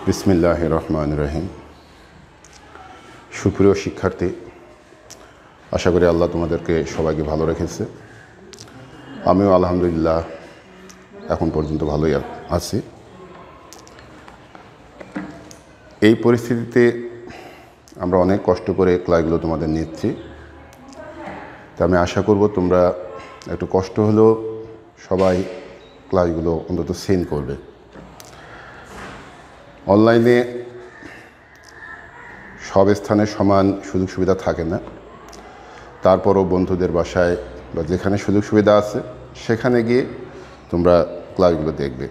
বিসমিল্লাহির রহমানির রহিম। সুপ্রিয় শিক্ষার্থী, আশা করি আল্লাহ তোমাদেরকে সবাইকে ভালো রেখেছে। আমিও আলহামদুলিল্লাহ এখন পর্যন্ত ভালোই আছি। এই পরিস্থিতিতে আমরা অনেক কষ্ট করে ক্লাসগুলো তোমাদের নিচ্ছি, তা আমি আশা করব তোমরা একটু কষ্ট হলেও সবাই ক্লাসগুলো অন্তত সেন্ড করবে। অনলাইনে সব স্থানে সমান সুযোগ সুবিধা থাকে না, তারপরও বন্ধুদের বাসায় বা যেখানে সুযোগ সুবিধা আছে সেখানে গিয়ে তোমরা ক্লাসগুলো দেখবে।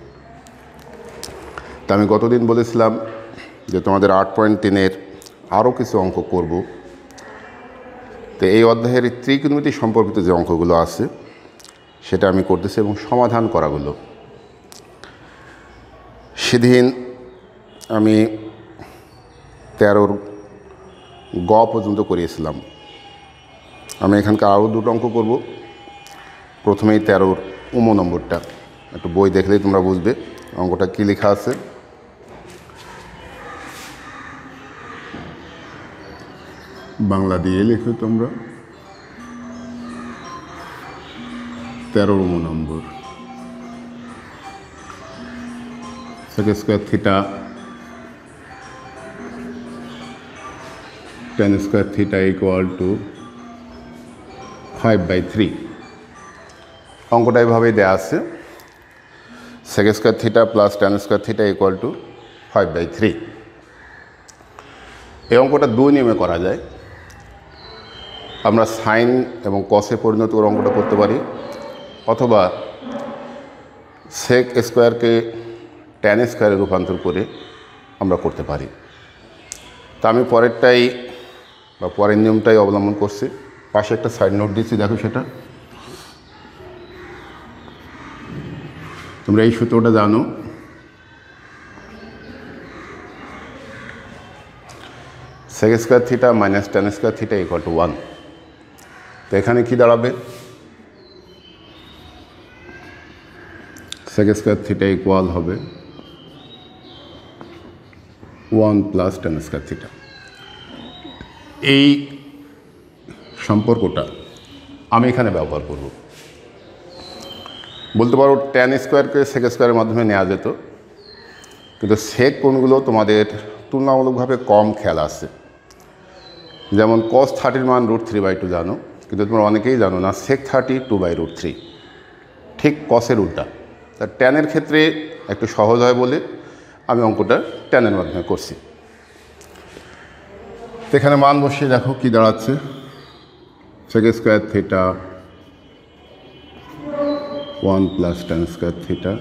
তা আমি গতদিন বলেছিলাম যে তোমাদের 8.3-এর আরও কিছু অঙ্ক করব। তো এই অধ্যায়ের ত্রিকোণমিতি সম্পর্কিত যে অঙ্কগুলো আছে সেটা আমি করতেছি এবং সমাধান করাগুলো। সেদিন আমি 13-র গ পর্যন্ত করিয়েছিলাম। আমি এখানকার আরও দুটো অঙ্ক করব। প্রথমেই 13-র নম্বরটা একটু বই দেখলেই তোমরা বুঝবে অঙ্কটা কী লেখা আছে। বাংলা দিয়ে লেখো তোমরা। 13 নম্বর, sec square theta tan square theta equal to 5/3। অঙ্কটা এভাবেই দেওয়া আছে, sec square theta plus tan square theta equal to 5/3। এই অঙ্কটা দুই নিয়মে করা যায়। আমরা সাইন এবং কসে পরিণত করে অঙ্কটা করতে পারি, অথবা সেক স্কোয়ারকে ট্যান স্কোয়ারে রূপান্তর করে আমরা করতে পারি। তা আমি পরেরটাই বা পরের নিয়মটাই অবলম্বন করছি। পাশে একটা সাইড নোট দিচ্ছি, দেখো সেটা। তোমরা এই সূত্রটা জানো, sec square theta minus tan square theta equal to 1। তো এখানে কী দাঁড়াবে? সেক স্কোয়ার থিটা ইকুয়াল হবে 1 প্লাস ট্যান স্কোয়ার থিটা। এই সম্পর্কটা আমি এখানে ব্যবহার করব। বলতে পারো ট্যান স্কোয়ারকে সেক স্কোয়ারের মাধ্যমে নেওয়া যেত, কিন্তু সেক কোণগুলো তোমাদের তুলনামূলকভাবে কম খেয়াল আছে। যেমন cos 30-র মান √3/2 জানো, কিন্তু তোমরা অনেকেই জানো না sec 30 2/√3, ঠিক কসের উল্টা। তা ট্যানের ক্ষেত্রে একটু সহজ হয় বলে আমি অঙ্কটা ট্যানের মাধ্যমে করছি। এখানে মান বসিয়ে দেখো কি দাঁড়াচ্ছে। sec square theta 1 plus tan square theta,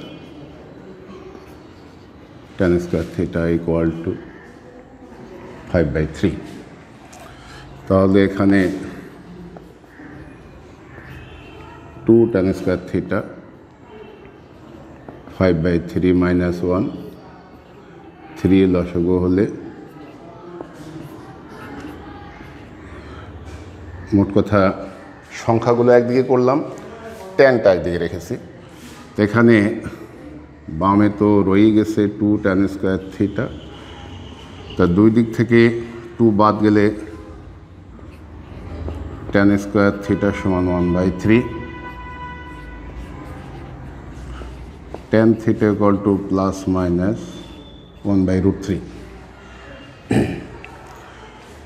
tan square theta equal to 5/3। তাহলে এখানে 2 ট্যান স্কোয়ার থিটা 5/3 মাইনাস 1, 3 লসাগু হলে মোট কথা সংখ্যাগুলো একদিকে করলাম, ট্যানটা একদিকে রেখেছি। এখানে বামে তো রয়েই গেছে 2 ট্যান স্কোয়ার থিটা। তা দুই দিক থেকে 2 বাদ গেলে ট্যান স্কোয়ার থিটা সমান 1/3। Tan theta equal two plus minus 1/√3।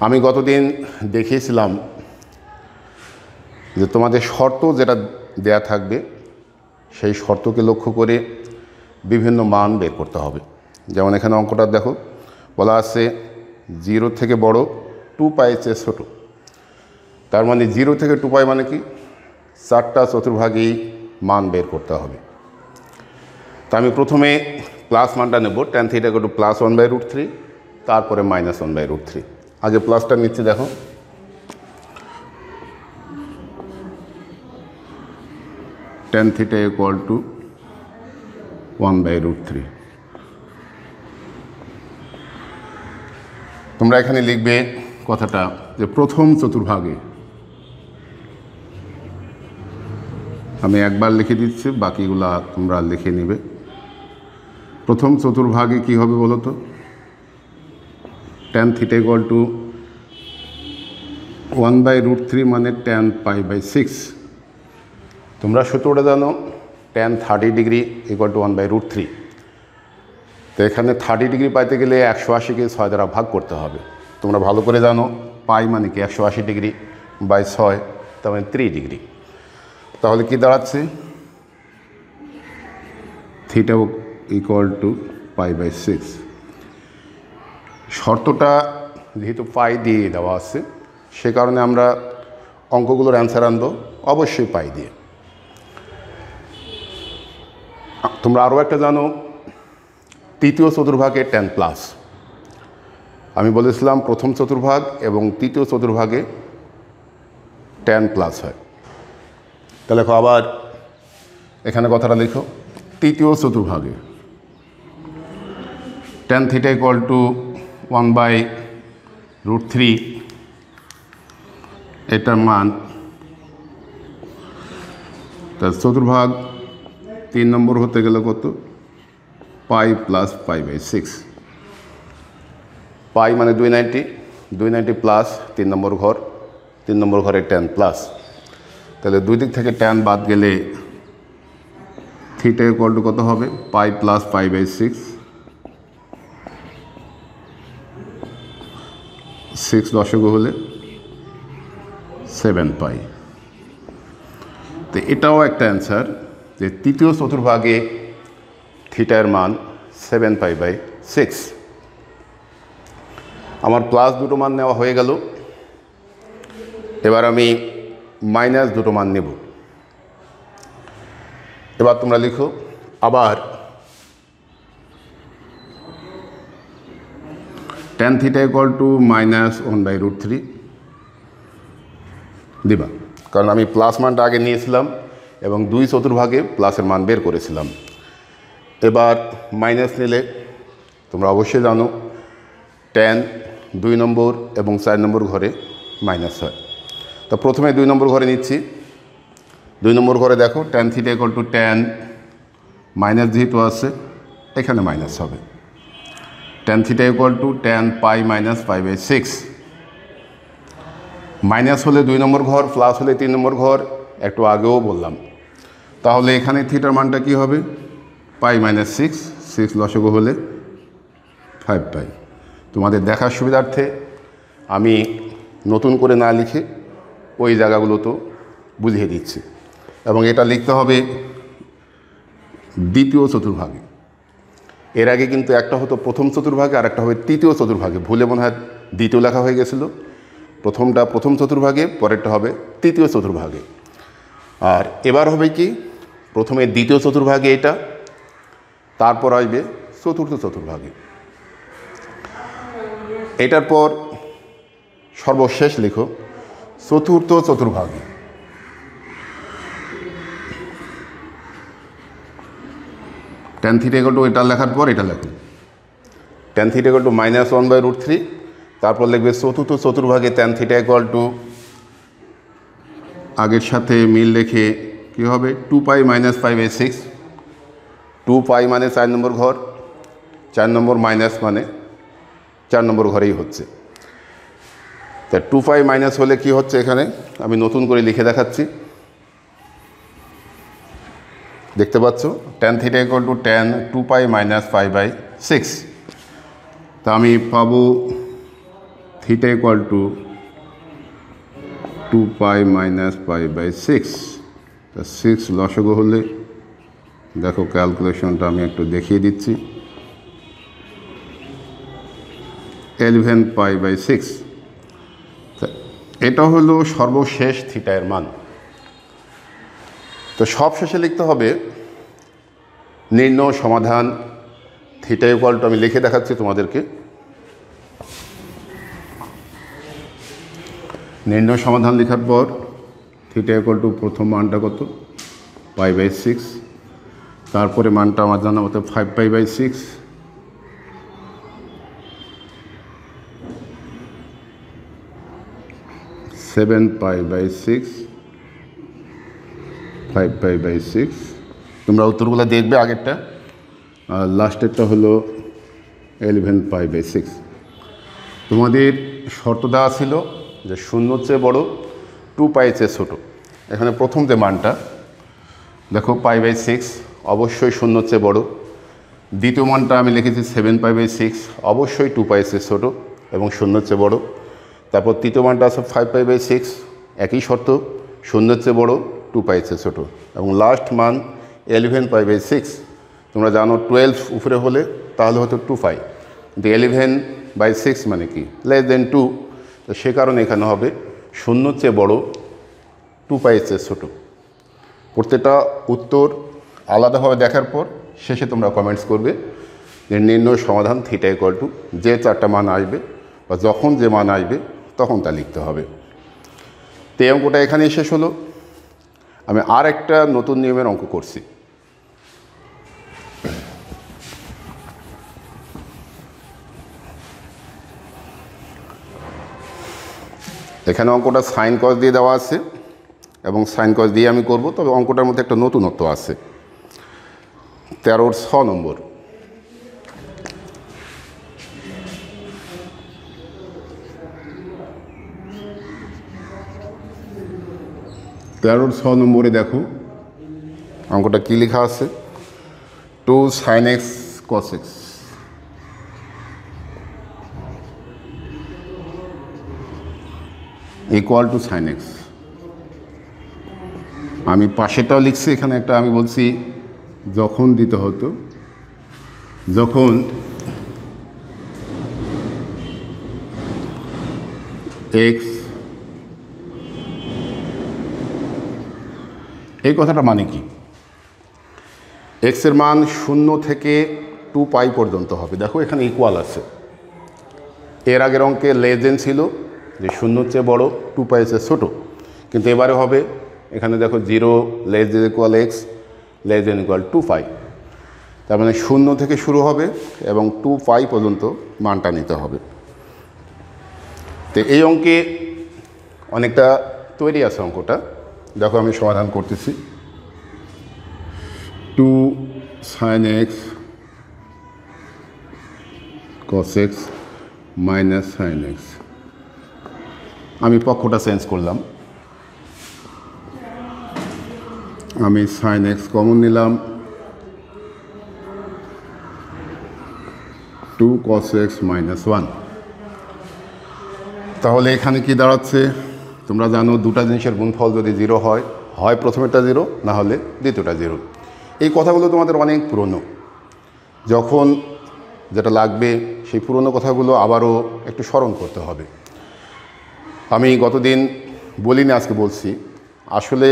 আমি গতদিন দেখিয়েছিলাম যে তোমাদের শর্ত যেটা দেয়া থাকবে সেই শর্তকে লক্ষ্য করে বিভিন্ন মান বের করতে হবে। যেমন এখানে অঙ্কটা দেখো, বলা আছে 0 থেকে বড়, 2π চেয়ে ছোটো। তার মানে 0 থেকে 2π মানে কি? 4টা চতুর্ভাগেই মান বের করতে হবে। তা আমি প্রথমে প্লাস মানটা নেব, tan theta equal two plus 1/√3, তারপরে মাইনাস 1/√3। আগে প্লাসটা নিচ্ছি, দেখো। Tan theta equal two 1/√3। তোমরা এখানে লিখবে কথাটা যে প্রথম চতুর্ভাগে। আমি একবার লিখে দিচ্ছি, বাকিগুলা তোমরা লিখে নেবে। প্রথম চতুর্ভাগে কি হবে বলো তো? tan থিটা ইকুয়াল টু 1/√3 মানে tan π/6। তোমরা সূত্রটা জানো, tan 30 ডিগ্রি ইকুয়াল টু 1/√3। তো এখানে 30 ডিগ্রি পাইতে গেলে 180কে 6 দ্বারা ভাগ করতে হবে। তোমরা ভালো করে জানো পাই মানে কি 180 ডিগ্রি বাই 6, তার মানে 3 ডিগ্রি। তাহলে কি দাঁড়াচ্ছে, থিটা ইকুয়াল টু π/6। শর্তটা যেহেতু পাই দিয়ে দেওয়া আছে, সে কারণে আমরা অঙ্কগুলোর অ্যান্সার আনবো অবশ্যই পাই দিয়ে। তোমরা আরও একটা জানো, তৃতীয় চতুর্ভাগে tan প্লাস। আমি বলেছিলাম প্রথম চতুর্ভাগ এবং তৃতীয় চতুর্ভাগে tan প্লাস হয়। তাহলে লেখো, আবার এখানে কথাটা লিখো, তৃতীয় চতুর্ভাগে tan থিটা ইকুয়াল টু 1/√3, এটার মান। তার চতুর্ভাগ 3 নম্বর হতে গেলে কত, পাই প্লাস π/6। পাই মানে 290, 290 প্লাস 3 নম্বর ঘর, 3 নম্বর ঘরে tan প্লাস। তাহলে দুই দিক থেকে tan বাদ গেলে থিটা ইকুয়াল টু কত হবে, পাই প্লাস π/6, 6 দশক হলে 7 পাই। তো এটাও একটা অ্যান্সার যে তৃতীয় চতুর্ভাগে থিটার মান 7 π/6। আমার প্লাস দুটো মান নেওয়া হয়ে গেল, এবার আমি মাইনাস দুটো মান নেব। এবার তোমরা লিখো, আবার tan থিটা ইকুয়াল টু -1/√3 দিবা, কারণ আমি প্লাস মানটা আগে নিয়েছিলাম এবং 2 চতুর্ভাগে প্লাসের মান বের করেছিলাম। এবার মাইনাস নিলে তোমরা অবশ্যই জানো tan 2 নম্বর এবং 4 নম্বর ঘরে মাইনাস হয়। তো প্রথমে 2 নম্বর ঘরে নিচ্ছি। 2 নম্বর ঘরে দেখো tan theta equal to tan, minus যেহেতু আছে এখানে মাইনাস হবে, tan theta equal to tan pi minus π/6। Minus হলে 2 নম্বর ঘর, প্লাস হলে 3 নম্বর ঘর, একটু আগেও বললাম। তাহলে এখানে থিটার মানটা কি হবে, পাই মাইনাস 6, 6 লসগু হলে 5 পাই। তোমাদের দেখার সুবিধার্থে আমি নতুন করে না লিখে ওই জায়গাগুলো তো বুঝিয়ে দিচ্ছি। এবং এটা লিখতে হবে দ্বিতীয় চতুর্ভাগে। এর আগে কিন্তু একটা হতো প্রথম চতুর্ভাগে আর একটা হবে তৃতীয় চতুর্ভাগে, ভুলে মনে হয় দ্বিতীয় লেখা হয়ে গেছিলো। প্রথমটা প্রথম চতুর্ভাগে, পরেরটা হবে তৃতীয় চতুর্ভাগে। আর এবার হবে কি, প্রথমে দ্বিতীয় চতুর্ভাগে এটা, তারপর আসবে চতুর্থ চতুর্ভাগে। এটার পর সর্বশেষ লিখো চতুর্থ চতুর্ভাগে। tan থিটা ইকুয়াল টু এটা লেখার পর এটা লেখো, tan থিটা ইকুয়াল টু -1/√3, তারপর লিখবে চতুর্থ চতুর্ভাগে tan থিটা ইকুয়াল টু, আগের সাথে মিল রেখে কী হবে, 2 পাই মাইনাস π/6। 2 পাই মানে 4 নম্বর ঘর, 4 নম্বর মাইনাস মানে 4 নম্বর ঘরেই হচ্ছে। তা 2 পাই মাইনাস হলে কি হচ্ছে, এখানে আমি নতুন করে লিখে দেখাচ্ছি, দেখতে পাচ্ছ tan theta equal to tan 2 pi minus π/6। তা আমি পাবো theta equal to 2 pi minus π/6। তা 6 লসগু হলে, দেখো ক্যালকুলেশনটা আমি একটু দেখিয়ে দিচ্ছি, 11 π/6। এটা হলো সর্বশেষ থিটা এর মান। তো সব শেষে লিখতে হবে নির্ণয় সমাধান থিটা ইকুয়াল টু, আমি লিখে দেখাচ্ছি তোমাদেরকে, নির্ণয় সমাধান লেখার পর থিটা ইকুয়াল টু প্রথম মানটা কত, π/6, তারপরে মানটা আমার জানা মতো 5 π/6, সেভেন π/6, 5 π/6। তোমরা উত্তরগুলো দেখবে আগেরটা, আর লাস্টেরটা হলো 11 π/6। তো তোমাদের শর্ত দেওয়া ছিল যে শূন্যর চেয়ে বড়, 2π চেয়ে ছোটো। এখানে প্রথম যে মানটা দেখো π/6 অবশ্যই শূন্যর চেয়ে বড়। দ্বিতীয় মানটা আমি লিখেছি 7π/6 অবশ্যই 2π চেয়ে ছোটো এবং শূন্যর চেয়ে বড়। তারপর তৃতীয় মানটা আছে 5π/6 একই শর্ত, শূন্যর চেয়ে বড়, 2π চেয়ে ছোটো। এবং লাস্ট মান 11π/6। তোমরা জানো 12 উপরে হলে তাহলে হতো 2π, কিন্তু 11/6 মানে কি <2। তো সে কারণে এখানে হবে শূন্যর চেয়ে বড়, 2π চেয়ে ছোটো। প্রত্যেকটা উত্তর আলাদাভাবে দেখার পর শেষে তোমরা কমেন্টস করবে যে নির্ণয় সমাধান θ = যে 4টা মান আসবে বা যখন যে মান আসবে তখন তা লিখতে হবে। তো এই অঙ্কটা এখানেই শেষ হলো। আমি আর একটা নতুন নিয়মের অঙ্ক করছি। এখানে অঙ্কটা সাইন কস দিয়ে দেওয়া আছে এবং সাইন কস দিয়ে আমি করব, তবে অঙ্কটার মধ্যে একটা নতুনত্ব আছে। 13-6 নম্বর। নম্বরে দেখো অঙ্কটা কী লেখা আছে, 2 sin x cos x = sin x। আমি পাশেটাও লিখছি, এখানে একটা আমি বলছি যখন দিতে হতো, যখন x, এই কথাটা মানে কি, x এর মান 0 থেকে 2π পর্যন্ত হবে। দেখো এখানে ইকুয়াল আছে, এর আগের অঙ্কে লেজেন ছিল যে 0-র চেয়ে বড়, 2π চেয়ে ছোটো, কিন্তু এবারে হবে এখানে দেখো 0 x <= 2π। তার মানে 0 থেকে শুরু হবে এবং 2π পর্যন্ত মানটা নিতে হবে। তো এই অঙ্কে অনেকটা তৈরি আছে অঙ্কটা, দেখো আমি সমাধান করতেছি। 2 sin x cos x minus sin x। আমি পক্ষটা চেঞ্জ করলাম, আমি sin x কমন নিলাম, 2 cos x minus 1। তাহলে এখানে কি দাঁড়াচ্ছে, তোমরা জানো দুটা জিনিসের গুণফল যদি 0 হয়, হয় প্রথমেরটা 0 না হলে দ্বিতীয়টা 0। এই কথাগুলো তোমাদের অনেক পুরনো, যখন যেটা লাগবে সেই পুরনো কথাগুলো আবারও একটু স্মরণ করতে হবে। আমি গতদিন বলিনি, আজকে বলছি, আসলে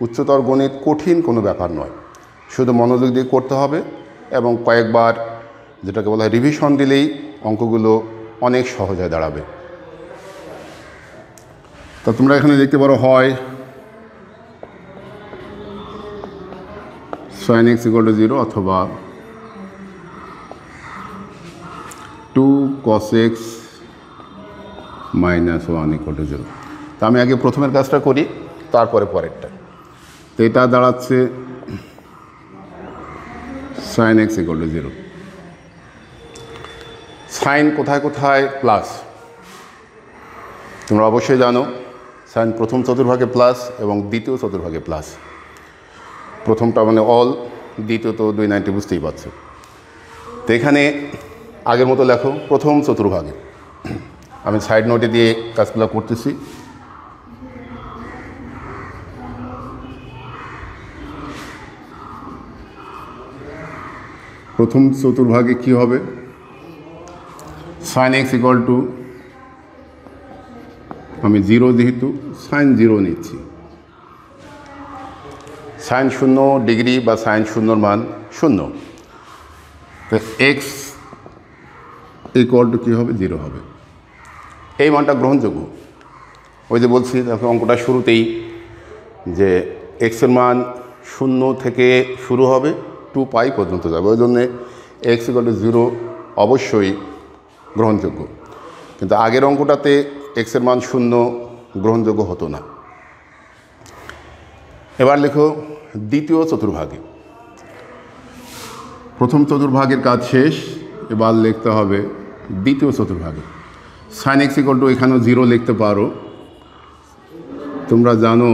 উচ্চতর গণিত কঠিন কোনো ব্যাপার নয়, শুধু মনোযোগ দিয়ে করতে হবে এবং কয়েকবার যেটাকে বলা হয় রিভিশন দিলেই অঙ্কগুলো অনেক সহজ হয়ে দাঁড়াবে। তা তোমরা এখানে দেখতে পারো হয় sin x = 0 অথবা 2 cos x minus 1 = 0। তা আমি আগে প্রথমের কাজটা করি, তারপরে পরেরটা। তো এটা দাঁড়াচ্ছে sin x = 0। সাইন কোথায় কোথায় প্লাস তোমরা অবশ্যই জানো, সাইন প্রথম চতুর্ভাগে প্লাস এবং দ্বিতীয় চতুর্ভাগে প্লাস। প্রথমটা মানে অল, দ্বিতীয় তো 290 বুঝতেই পারছো। তো এখানে আগের মতো লেখো প্রথম চতুর্ভাগে। আমি সাইড নোটে দিয়ে কাজগুলো করতেছি। প্রথম চতুর্ভাগে কি হবে, sin x = আমি 0 যেহেতু sin 0 নিচ্ছি, sin 0 ডিগ্রি বা sin 0 মান 0। তো x = কী হবে, 0 হবে। এই মানটা গ্রহণযোগ্য। ওই যে বলছি দেখো অঙ্কটা শুরুতেই যে x এর মান 0 থেকে শুরু হবে, 2π পর্যন্ত যাবে, ওই জন্যে x = 0 অবশ্যই গ্রহণযোগ্য। কিন্তু আগের অঙ্কটাতে x এর মান 0 গ্রহণযোগ্য হতো না। এবার লেখো দ্বিতীয় চতুর্ভাগে। প্রথম চতুর্ভাগের কাজ শেষ, এবার লিখতে হবে দ্বিতীয় চতুর্ভাগে। সাইন এক্স ইকুয়াল টু এখানেও 0 লিখতে পারো। তোমরা জানো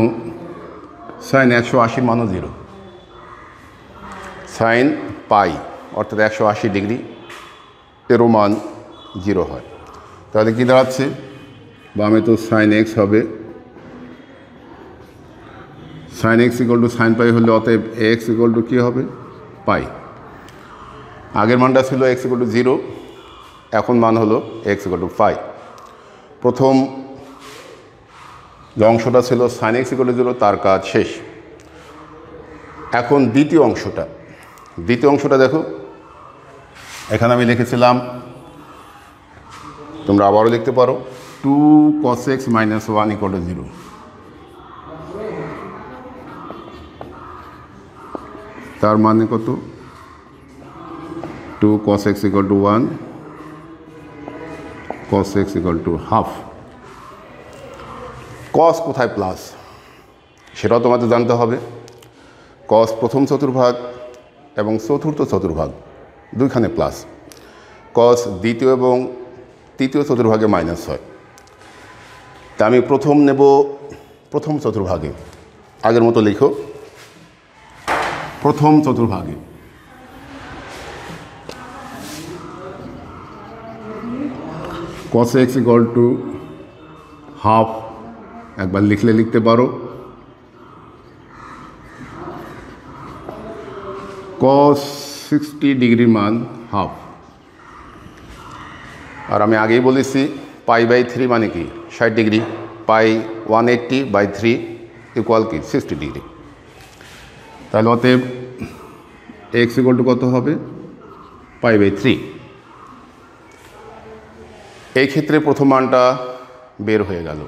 সাইন 180 মানও 0, সাইন পাই অর্থাৎ 180 ডিগ্রি এরও মান 0 হয়। তাহলে কী দাঁড়াচ্ছে, বামে তো সাইন এক্স হবে, sine x equal to sine pi হলে অতএব এক্স ইকুয়াল টু কী হবে, পাই। আগের মানটা ছিল এক্স ইকুয়াল টু 0, এখন মান হলো এক্স ইকুয়াল টু পাই। প্রথম যে অংশটা ছিল সাইন এক্স ইকুয়াল টু 0, তার কাজ শেষ। এখন দ্বিতীয় অংশটা দেখো, এখানে আমি লিখেছিলাম, তোমরা আবারও লিখতে পারো 2 cos x - 1 ইকুয়াল টু 0। তার মানে কত, 2 cos x equal to 1, cos x equal to half. cos কোথায় প্লাস সেটাও তোমাদের জানতে হবে। cos প্রথম চতুর্ভাগ এবং চতুর্থ চতুর্ভাগ দুইখানে প্লাস, cos দ্বিতীয় এবং তৃতীয় চতুর্ভাগে মাইনাস হয়। তা আমি প্রথম নেব প্রথম চতুর্ভাগে, আগের মতো লিখো প্রথম চতুর্ভাগে। cos x equal to half, একবার লিখলে লিখতে পারো। cos 60 ডিগ্রির মান হাফ। আর আমি আগেই বলেছি π/3 মানে কি 60 ডিগ্রি, পাই 180/3 ইকুয়াল কি 60 ডিগ্রি। তাহলে অতএব x ইকুয়াল টু কত হবে, π/3। এই ক্ষেত্রে প্রথম মানটা বের হয়ে গেল,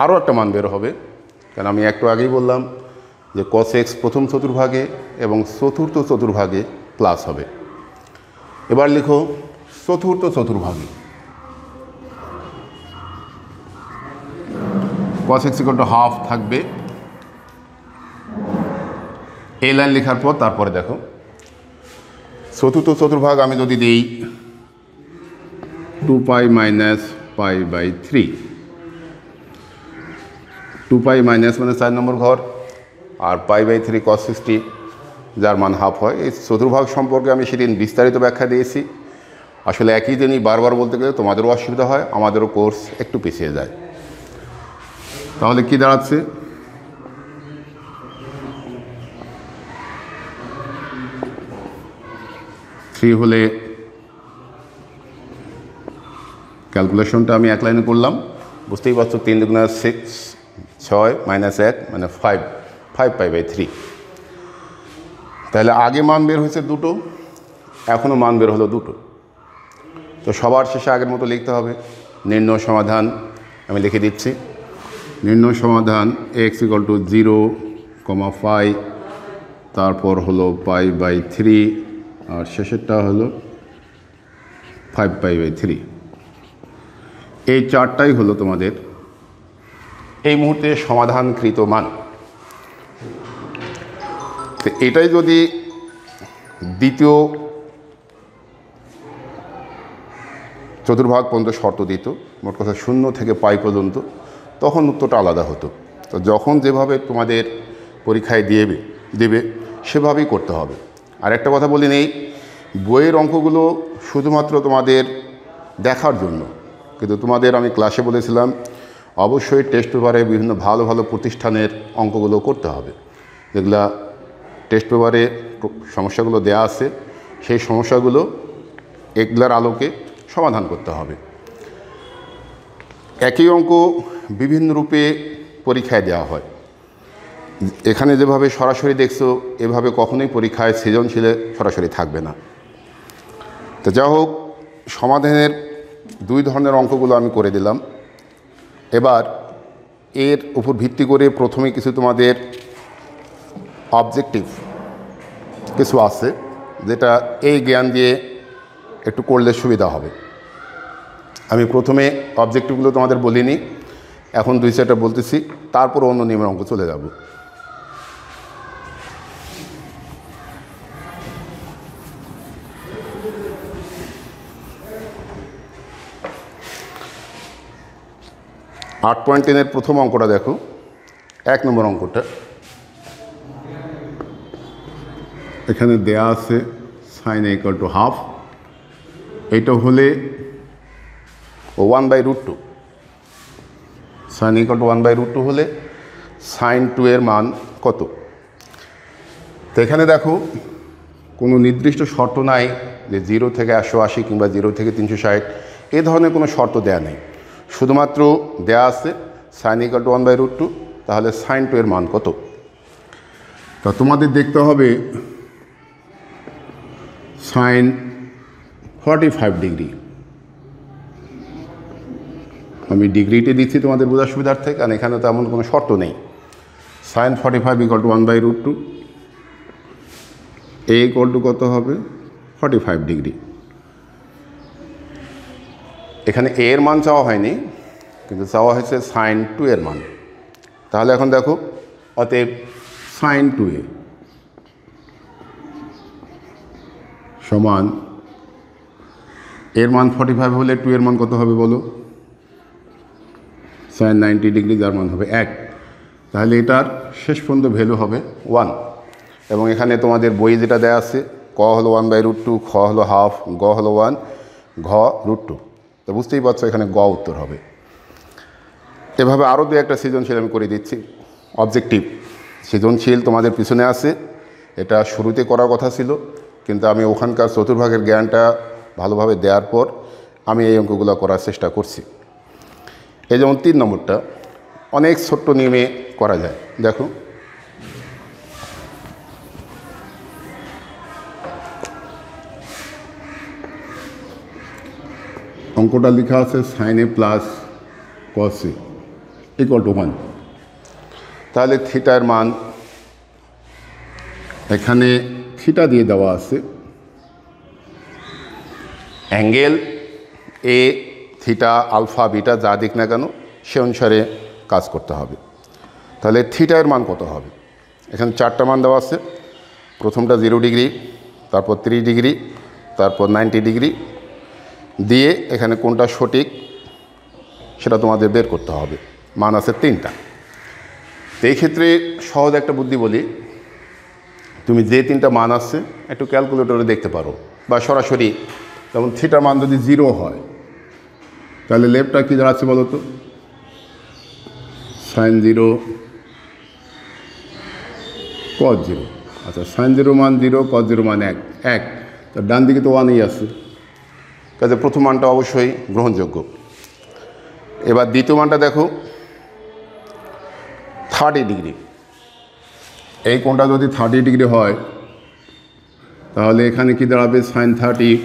আরও একটা মান বের হবে, কারণ আমি একটু আগেই বললাম যে cos x প্রথম চতুর্ভাগে এবং চতুর্থ চতুর্ভাগে প্লাস হবে। এবার লিখো চতুর্থ চতুর্ভাগে, cos x equal to half থাকবে। এই লাইন লেখার পর তারপরে দেখো চতুর্থ চতুর্ভাগ আমি যদি দিই 2π - π/3, 2π মাইনাস মানে 4 নম্বর ঘর, আর π/3 cos 60 যার মান হাফ হয়। এই চতুর্ভাগ সম্পর্কে আমি সেদিন বিস্তারিত ব্যাখ্যা দিয়েছি। আসলে একই জিনিস বারবার বলতে গেলে তোমাদেরও অসুবিধা হয়, আমাদেরও কোর্স একটু পিছিয়ে যায়। তাহলে কি দাঁড়াচ্ছে, থ্রি হলে ক্যালকুলেশনটা আমি এক লাইনে করলাম, বুঝতেই পারছো 3 × 6 6 - 1 মানে 5 5π/3। তাহলে আগে মান বের হয়েছে দুটো, এখনও মান বের হলো দুটো। তো সবার শেষে আগের মতো লিখতে হবে নির্ণয় সমাধান। আমি লিখে দিচ্ছি, নির্ণয় সমাধান x ইকুয়াল টু 0, 5, তারপর হলো π/3, আর শেষেরটা হলো 5π/3। এই চারটাই হলো তোমাদের এই মুহূর্তে সমাধানকৃত মান। তো এটাই যদি দ্বিতীয় চতুর্ভাগ পর্যন্ত শর্ত দিত, মোট কথা 0 থেকে π পর্যন্ত, তখন উত্তরটা আলাদা হতো। তো যখন যেভাবে তোমাদের পরীক্ষায় দেবে সেভাবেই করতে হবে। আর একটা কথা বলি নেই, বইয়ের অঙ্কগুলো শুধুমাত্র তোমাদের দেখার জন্য, কিন্তু তোমাদের আমি ক্লাসে বলেছিলাম অবশ্যই টেস্ট পেপারে বিভিন্ন ভালো ভালো প্রতিষ্ঠানের অঙ্কগুলো করতে হবে, যেগুলা টেস্ট পেপারে সমস্যাগুলো দেয়া আছে, সেই সমস্যাগুলো এগুলার আলোকে সমাধান করতে হবে। একই অঙ্ক বিভিন্ন রূপে পরীক্ষায় দেওয়া হয়। এখানে যেভাবে সরাসরি দেখছো এভাবে কখনোই পরীক্ষায় সৃজনশীলে সরাসরি থাকবে না। তো যা হোক, সমাধানের 2 ধরনের অঙ্কগুলো আমি করে দিলাম। এবার এর উপর ভিত্তি করে প্রথমে কিছু তোমাদের অবজেক্টিভ কিছু আছে, যেটা এই জ্ঞান দিয়ে একটু করলে সুবিধা হবে। আমি প্রথমে অবজেক্টিভগুলো তোমাদের বলিনি, এখন 2-4টা বলতেছি, তারপর অন্য নিয়মের অঙ্ক চলে যাব। 8.10-এর প্রথম অঙ্কটা দেখো, 1 নম্বর অঙ্কটা। এখানে দেয়া আছে sin a = ½ এটা হলে 1/√2, sin a = 1/√2 হলে sin 2 এর মান কত? তো এখানে দেখো কোনো নির্দিষ্ট শর্ত নাই যে 0 থেকে 180 কিংবা 0 থেকে 360 এ ধরনের কোনো শর্ত দেয়া নেই, শুধুমাত্র দেয়া আছে sin a = 1/√2, তাহলে sin 2 এর মান কত? তা তোমাদের দেখতে হবে sin 45 ডিগ্রি, আমি ডিগ্রিটি দিচ্ছি তোমাদের বোঝার সুবিধার্থে, কারণ এখানে তো এমন কোনো শর্ত নেই। sin 45 = 1/√2, a = কত হবে? 45 ডিগ্রি। এখানে a এর মান চাওয়া হয়নি, কিন্তু চাওয়া হয়েছে sin 2 এর মান। তাহলে এখন দেখো, অতএব sin 2a সমান, এর মান 45 হলে 2 এর মান কত হবে বলো? sin 90 ডিগ্রি, যার মান হবে 1। তাহলে এটার শেষ পর্যন্ত ভ্যালু হবে 1। এবং এখানে তোমাদের বই যেটা দেওয়া আছে, ক হলো 1/√2, খ হলো ½ গ হলো 1, ঘ √2। তো বুঝতেই পারছো এখানে গ উত্তর হবে। এভাবে আরও দু একটা সৃজনশীল আমি করে দিচ্ছি। অবজেক্টিভ সৃজনশীল তোমাদের পিছনে আছে, এটা শুরুতে করার কথা ছিল, কিন্তু আমি ওখানকার চতুর্ভাগের জ্ঞানটা ভালোভাবে দেওয়ার পর আমি এই অঙ্কগুলো করার চেষ্টা করছি। এই যেমন 3 নম্বরটা অনেক ছোট্ট নিয়মে করা যায়। দেখো, অঙ্কটা লেখা আছে sin a + cos a = 1। তাহলে থিটার মান এখানে থিটা দিয়ে দেওয়া আছে, অ্যাঙ্গেল এ থিটা আলফা বিটা যা দিক না কেন সে অনুসারে কাজ করতে হবে। তাহলে থিটার মান কত হবে? এখানে 4টা মান দেওয়া আছে। প্রথমটা 0 ডিগ্রি, তারপর 3 ডিগ্রি, তারপর 90 ডিগ্রি দিয়ে এখানে কোনটা সঠিক সেটা তোমাদের বের করতে হবে। মান আছে 3টা। তো এই ক্ষেত্রে সহজ একটা বুদ্ধি বলি, তুমি যে 3টা মান আছে একটু ক্যালকুলেটরে দেখতে পারো, বা সরাসরি, যেমন থিটার মান যদি 0 হয় তাহলে লেফটটা কী দাঁড়াচ্ছে বলো তো? sin 0 cos 0। আচ্ছা, sin 0 মান 0, cos 0 মান 1, তো ডান দিকে তো 1ই আছে, কাজে প্রথম মানটা অবশ্যই গ্রহণযোগ্য। এবার দ্বিতীয় মানটা দেখো, 30 ডিগ্রি। এই কোণটা যদি 30 ডিগ্রি হয় তাহলে এখানে কি দাঁড়াবে? sin 30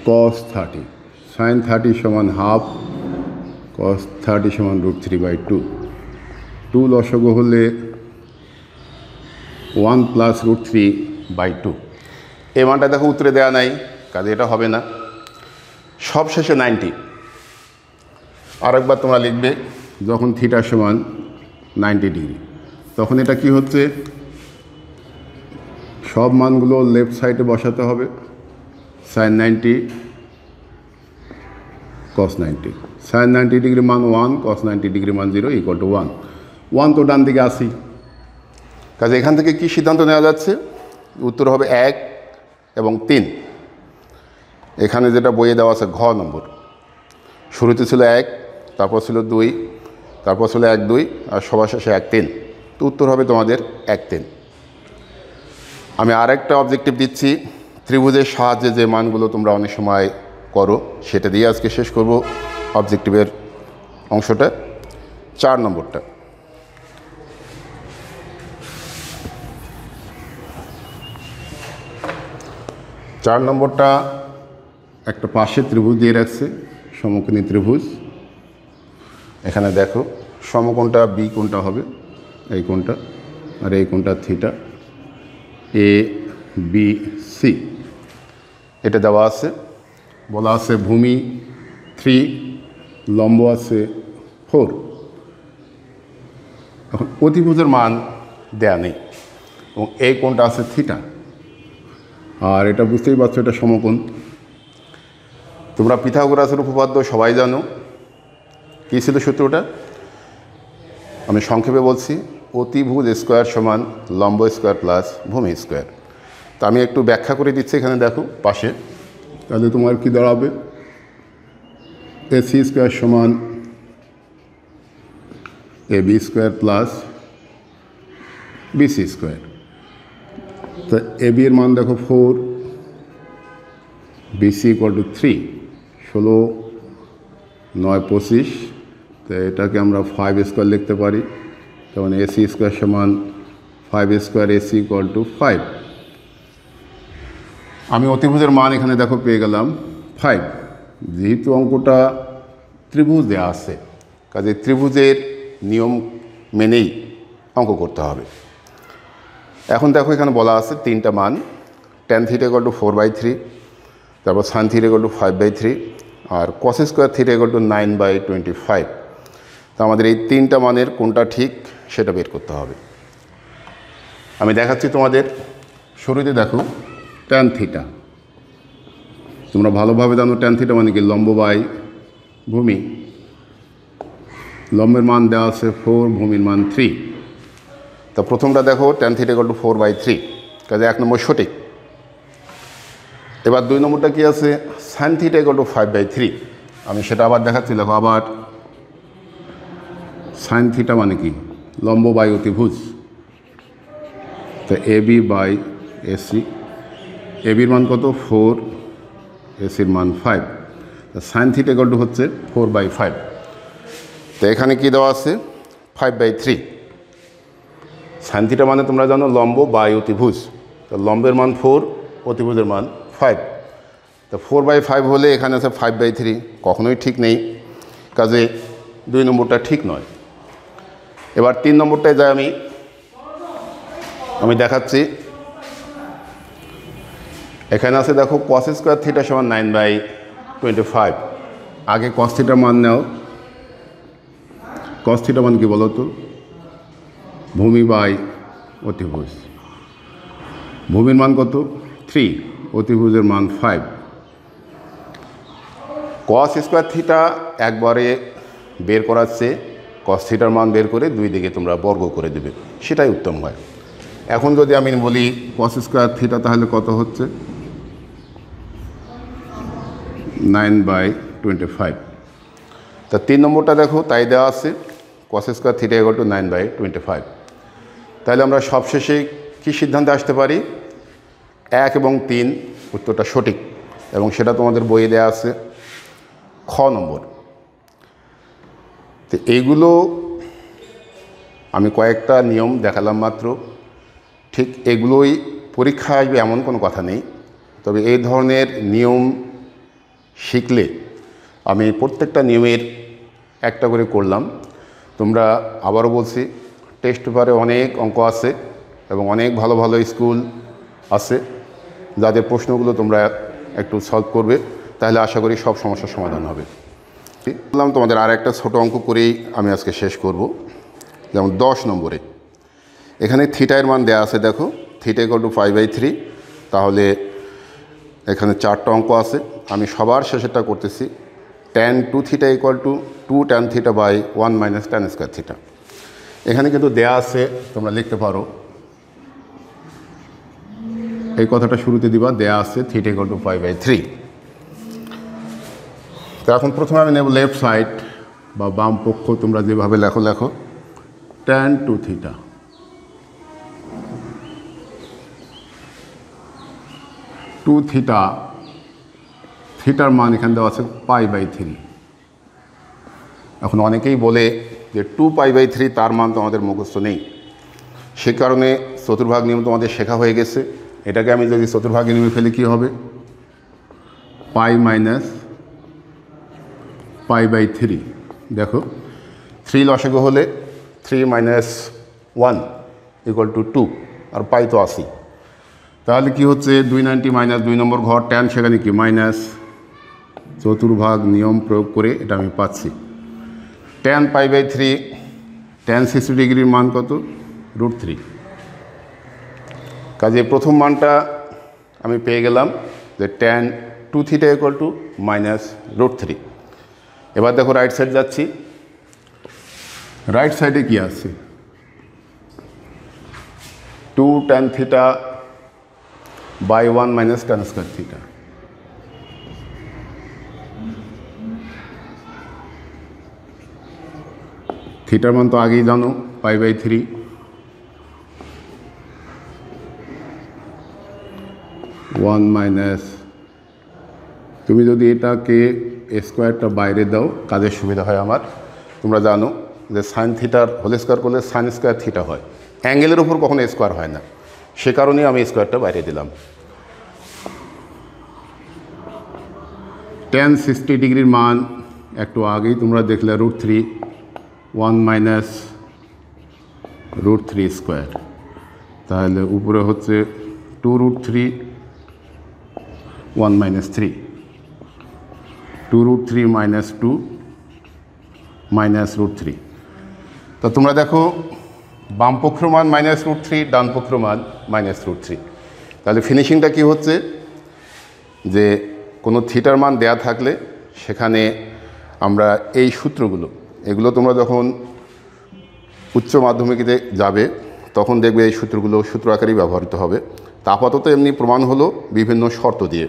cos 30, sin 30 সমান ½ cos 30 সমান √3/2। 2 লসাগু হলে 1 + √3/2। এই মানটা দেখো উত্তরে দেওয়া নাই, কাজে এটা হবে না। সব শেষে 90। আরেকবার তোমরা লিখবে, যখন থিটা সমান 90 ডিগ্রি তখন এটা কি হচ্ছে? সব মানগুলো লেফট সাইডে বসাতে হবে। sin 90 cos 90, sin 90 ডিগ্রি মান 1, cos 90 ডিগ্রি মান 0 = 1। 1 তো ডান দিকে আসি, কাজে এখান থেকে কি সিদ্ধান্ত নেওয়া যাচ্ছে? উত্তর হবে 1 এবং 3। এখানে যেটা বইয়ে দেওয়া আছে ঘ নম্বর, শুরুতে ছিল 1, তারপর ছিল 2, তারপর ছিল 1 2, আর সবার শেষে 1 3। তো উত্তর হবে তোমাদের 1 3। আমি আরেকটা অবজেক্টিভ দিচ্ছি, ত্রিভুজের সাহায্যে যে মানগুলো তোমরা অনেক সময় করো সেটা দিয়ে আজকে শেষ করব অবজেক্টিভের অংশটা। 4 নম্বরটা, একটা পাশে ত্রিভুজ দিয়ে রাখছে, সমকোণী ত্রিভুজ। এখানে দেখো সমকোণটা বি কোণটা হবে এই কোণটা, আর এই কোণটা থিটা, এ বি সি এটা দেওয়া আছে। বলা আছে ভূমি 3, লম্ব আছে 4। এখন অতিভুজের মান দেয়া নেই এবং এই কোণটা আছে থিটা, আর এটা বুঝতেই পারছো এটা সমকোণ। তোমরা পিথাগোরাসের উপপাদ্য সবাই জানো। কী ছিল সূত্রটা? আমি সংক্ষেপে বলছি, অতিভুজ স্কোয়ার সমান লম্ব স্কোয়ার প্লাস ভূমি স্কোয়ার। তো আমি একটু ব্যাখ্যা করে দিচ্ছি, এখানে দেখো পাশে। তাহলে তোমার কি দাঁড়াবে? এসি স্কোয়ার সমান A B square plus BC square. তো এ বি এর মান দেখো 4, বিসি ইকুয়াল টু 3, 16, 9, 25। তো এটাকে আমরা 5 স্কোয়ার লিখতে পারি। তখন এসি স্কোয়ার সমান 5 স্কোয়ার এসি ইকুয়াল টু 5। আমি অতিভুজের মান এখানে দেখো পেয়ে গেলাম 5। যেহেতু অঙ্কটা ত্রিভুজ দেওয়া আছে, কাজে ত্রিভুজের নিয়ম মেনেই অঙ্ক করতে হবে। এখন দেখো এখানে বলা আছে তিনটা মান, tan থিটা ইকুয়াল টু 4/3, তারপর sin থিটা ইকুয়াল টু 5/3, আর cos square theta equal to 9/25। তো আমাদের এই তিনটা মানের কোনটা ঠিক সেটা বের করতে হবে। আমি দেখাচ্ছি তোমাদের। শুরুতে দেখো tan থিটা, তোমরা ভালোভাবে জানো tan থিটা মানে কি? লম্ব বাই ভূমি। লম্বের মান দেওয়া আছে 4, ভূমির মান 3। তো প্রথমটা দেখো tan থিটা ইকুয়াল টু 4/3, কাজে 1 নম্বর সঠিক। এবার 2 নম্বরটা কি আছে? sin theta equal to 5/3। আমি সেটা আবার দেখাচ্ছি। দেখো আবার sin থিটা মানে কি? লম্ব বাই অতিভুজ। তো এ বি বাই এসি, এ বির মান কত? 4, এসির মান 5। তো sin থিটা ইকুয়াল টু হচ্ছে 4/5। তো এখানে কি দেওয়া আছে? 5/3। sin থিটা মানে তোমরা জানো লম্ব বাই অতিভুজ। তো লম্বের মান 4, অতিভুজের মান 5। তো 4/5 হলে এখানে আছে 5/3, কখনোই ঠিক নেই। কাজে 2 নম্বরটা ঠিক নয়। এবার 3 নম্বরটায় যাই আমি দেখাচ্ছি। এখানে আছে দেখো cos স্কোয়ার থিটা সমান 9/25। আগে cos থিটার মান নাও। cos থিটা মান কি বলো তো? ভূমি বাই অতিভুজ। ভূমির মান কত? 3, অতিভুজের মান 5। cos স্কোয়ার থিটা একবারে বের করাচ্ছে, cos থিটার মান বের করে 2 দিকে তোমরা বর্গ করে দেবে, সেটাই উত্তম হয়। এখন যদি আমি বলি cos স্কোয়ার থিটা, তাহলে কত হচ্ছে? 9/25। তা 3 নম্বরটা দেখো তাই দেওয়া আছে, cos square theta equal to 9/25। তাহলে আমরা সবশেষে কী সিদ্ধান্তে আসতে পারি? 1 এবং 3 উত্তরটা সঠিক, এবং সেটা তোমাদের বইয়ে দেওয়া আছে খ নম্বর। তো এইগুলো আমি কয়েকটা নিয়ম দেখালাম মাত্র। ঠিক এগুলোই পরীক্ষা আসবে এমন কোনো কথা নেই, তবে এই ধরনের নিয়ম শিখলে আমি প্রত্যেকটা নিয়মের একটা করে করলাম। তোমরা আবারও বলছি, টেস্ট পেপারে অনেক অঙ্ক আছে এবং অনেক ভালো ভালো স্কুল আছে, যাদের প্রশ্নগুলো তোমরা একটু সলভ করবে, তাহলে আশা করি সব সমস্যার সমাধান হবে। বললাম তোমাদের আর একটা ছোটো অঙ্ক করেই আমি আজকে শেষ করব। যেমন 10 নম্বরে এখানে থিটার মান দেওয়া আছে, দেখো থিটা ইকুয়াল টু 5/3। তাহলে এখানে 4টা অঙ্ক আছে, আমি সবার শেষেরটা করতেছি। tan 2 theta equal to 2 tan theta by 1 minus tan square theta. এখানে কিন্তু দেয়া আছে, তোমরা লিখতে পারো। এই কথাটা শুরুতে দিবা, দেয়া আছে থিটা ইকুয়াল টু 5/3। তো এখন প্রথমে আমি নেব লেফট সাইড বা বাম পক্ষ, তোমরা যেভাবে লেখো tan 2 থিটা। থিটার মান এখানে দেওয়া আছে π/3। এখন অনেকেই বলে যে 2π/3 তার মান তো আমাদের মুখস্থ নেই, সে কারণে চতুর্ভাগ নিয়ম তোমাদের শেখা হয়ে গেছে। এটাকে আমি যদি চতুর্ভাগে নিয়মে ফেলি কী হবে? π মাইনাস π/3। দেখো 3 লসাগু হলে 3 মাইনাস 1 ইকুয়াল টু 2, আর পাই তো 80। তাহলে কি হচ্ছে? 290 মাইনাস 2 নম্বর ঘর ট্যান, সেখানে কি মাইনাস। চতুর্ভাগ নিয়ম প্রয়োগ করে এটা আমি পাচ্ছি tan π/3। tan 60 ডিগ্রির মান কত? √3। কাজে প্রথম মানটা আমি পেয়ে গেলাম যে tan 2 থিটা ইকুয়াল টু -√3। এবার দেখো রাইট সাইড যাচ্ছি, রাইট সাইডে কি আছে 2 tan theta by 1 minus tan square theta. থিটার মান তো আগেই জানো π/3, 1 মাইনাস, তুমি যদি এটাকে স্কোয়ারটা বাইরে দাও কাজের সুবিধা হয় আমার। তোমরা জানো যে সাইন থিটার হোল স্কোয়ার করলে সাইন স্কোয়ার থিটা হয়, অ্যাঙ্গেলের উপর কখনো স্কোয়ার হয় না, সে কারণেই আমি স্কোয়ারটা বাইরে দিলাম। tan 60 ডিগ্রির মান একটু আগেই তোমরা দেখলে √3, 1 মাইনাস √3 স্কোয়ার, তাহলে উপরে হচ্ছে 2√3, 1 মাইনাস 3, 2√3 মাইনাস 2 মাইনাস √3। তো তোমরা দেখো বাম পক্ষের মান -√3, ডান পক্ষের মান -√3। তাহলে ফিনিশিংটা কি হচ্ছে যে কোনো থিটার মান দেয়া থাকলে সেখানে আমরা এই সূত্রগুলো, এগুলো তোমরা যখন উচ্চ মাধ্যমিকে যাবে তখন দেখবে এই সূত্রগুলো সূত্র আকারেই ব্যবহৃত হবে। তা আপাতত এমনি প্রমাণ হলো বিভিন্ন শর্ত দিয়ে।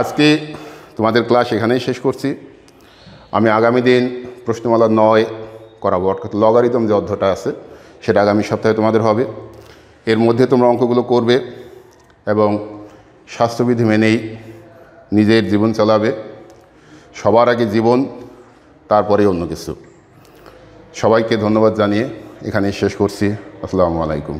আজকে তোমাদের ক্লাস এখানেই শেষ করছি। আমি আগামী দিন প্রশ্নমালা 9 করাবো, অর্থাৎ লগারিদম যে অধ্যায়টা আছে সেটা আগামী সপ্তাহে তোমাদের হবে। এর মধ্যে তোমরা অঙ্কগুলো করবে এবং স্বাস্থ্যবিধি মেনেই নিজের জীবন চালাবে। সবার আগে জীবন, তারপরে অন্য কিছু। সবাইকে ধন্যবাদ জানিয়ে এখানেই শেষ করছি। আসসালামু আলাইকুম।